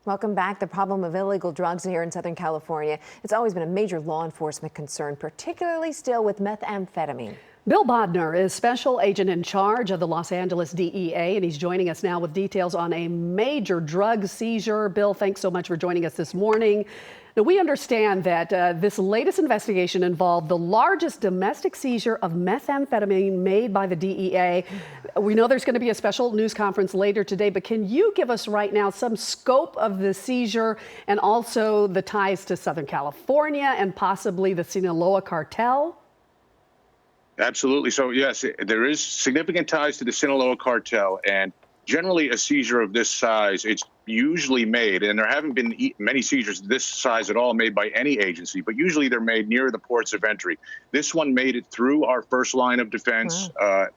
Welcome back. The problem of illegal drugs here in Southern California, it's always been a major law enforcement concern, particularly still with methamphetamine. Bill Bodner is special agent in charge of the Los Angeles DEA, and he's joining us now with details on a major drug seizure. Bill, thanks so much for joining us this morning. Now, we understand that this latest investigation involved the largest domestic seizure of methamphetamine made by the DEA. We know there's going to be a special news conference later today, but can you give us right now some scope of the seizure and also the ties to Southern California and possibly the Sinaloa cartel? Absolutely. So, yes, there is significant ties to the Sinaloa cartel, and generally a seizure of this size, it's usually made, and there haven't been many seizures this size at all made by any agency, but usually they're made near the ports of entry. This one made it through our first line of defense,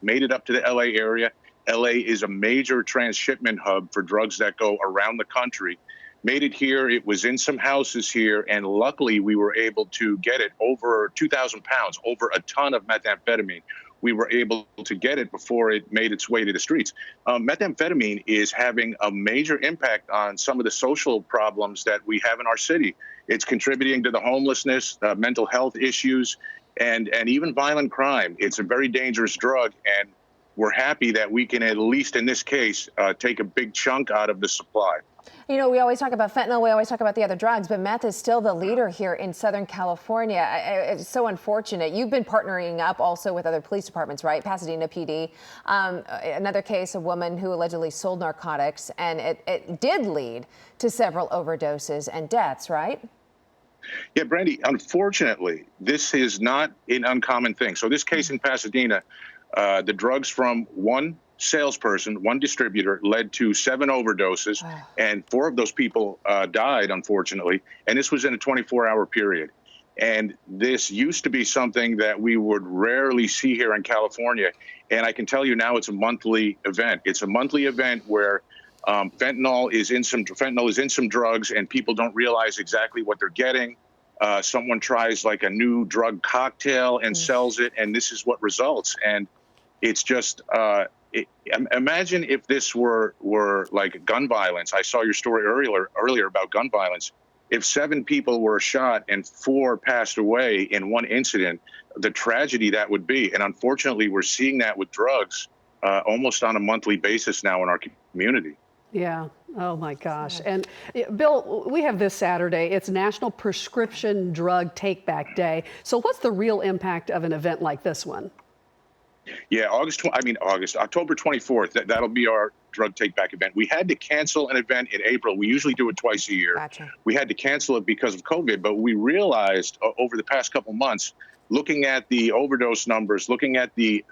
made it up to the LA area. LA is a major transshipment hub for drugs that go around the country. Made it here. It was in some houses here, and luckily we were able to get it over 2,000 pounds, over a ton of methamphetamine. We were able to get it before it made its way to the streets. Methamphetamine is having a major impact on some of the social problems that we have in our city. It's contributing to the homelessness, mental health issues, and even violent crime. It's a very dangerous drug, and we're happy that we can, at least in this case, take a big chunk out of the supply. You know, we always talk about fentanyl, we always talk about the other drugs, but meth is still the leader here in Southern California. It's so unfortunate. You've been partnering up also with other police departments, right? Pasadena PD. Another case, a woman who allegedly sold narcotics, and it did lead to several overdoses and deaths, right? Yeah, Brandy, unfortunately, this is not an uncommon thing. So this case in Pasadena, the drugs from one salesperson, one distributor, led to 7 overdoses, and 4 of those people died, unfortunately. And this was in a 24-hour period. And this used to be something that we would rarely see here in California. And I can tell you now it's a monthly event. It's a monthly event where fentanyl is in some drugs, and people don't realize exactly what they're getting. Someone tries like a new drug cocktail and sells it, and this is what results. And it's just imagine if this were like gun violence. I saw your story earlier about gun violence. If 7 people were shot and 4 passed away in one incident, the tragedy that would be. And unfortunately, we're seeing that with drugs almost on a monthly basis now in our community. Yeah. Oh, my gosh. And Bill, we have this Saturday. It's National Prescription Drug Take-Back Day. So what's the real impact of an event like this one? Yeah, October 24th, that'll be our drug take-back event. We had to cancel an event in April. We usually do it twice a year. Gotcha. We had to cancel it because of COVID, but we realized over the past couple months, looking at the overdose numbers, looking at the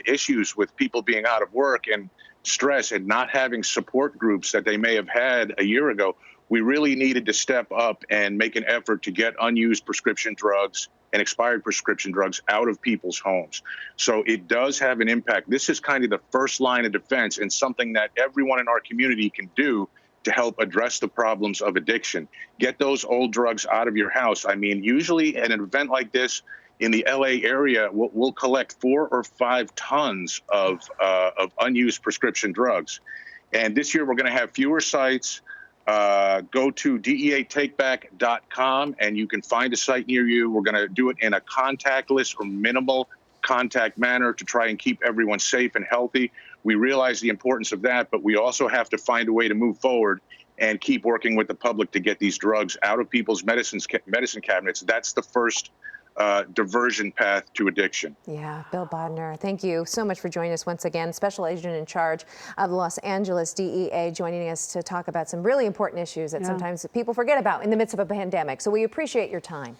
issues with people being out of work and stress and not having support groups that they may have had a year ago, we really needed to step up and make an effort to get unused prescription drugs and expired prescription drugs out of people's homes. So it does have an impact. This is kind of the first line of defense and something that everyone in our community can do to help address the problems of addiction. Get those old drugs out of your house. I mean, usually at an event like this in the LA area, we'll collect 4 or 5 tons of unused prescription drugs. And this year we're going to have fewer sites. Go to deatakeback.com and you can find a site near you. We're going to do it in a contactless or minimal contact manner to try and keep everyone safe and healthy. We realize the importance of that, but we also have to find a way to move forward and keep working with the public to get these drugs out of people's medicine cabinets. That's the first diversion path to addiction. Yeah, Bill Bodner, thank you so much for joining us once again. Special agent in charge of the Los Angeles DEA, joining us to talk about some really important issues that sometimes people forget about in the midst of a pandemic. So we appreciate your time.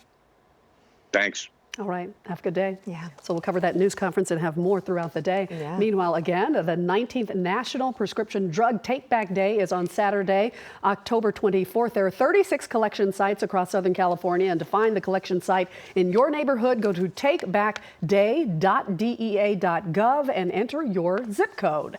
Thanks. All right. Have a good day. Yeah. So we'll cover that news conference and have more throughout the day. Yeah. Meanwhile, again, the 19th National Prescription Drug Take-Back Day is on Saturday, October 24th. There are 36 collection sites across Southern California. And to find the collection site in your neighborhood, go to takebackday.dea.gov and enter your zip code.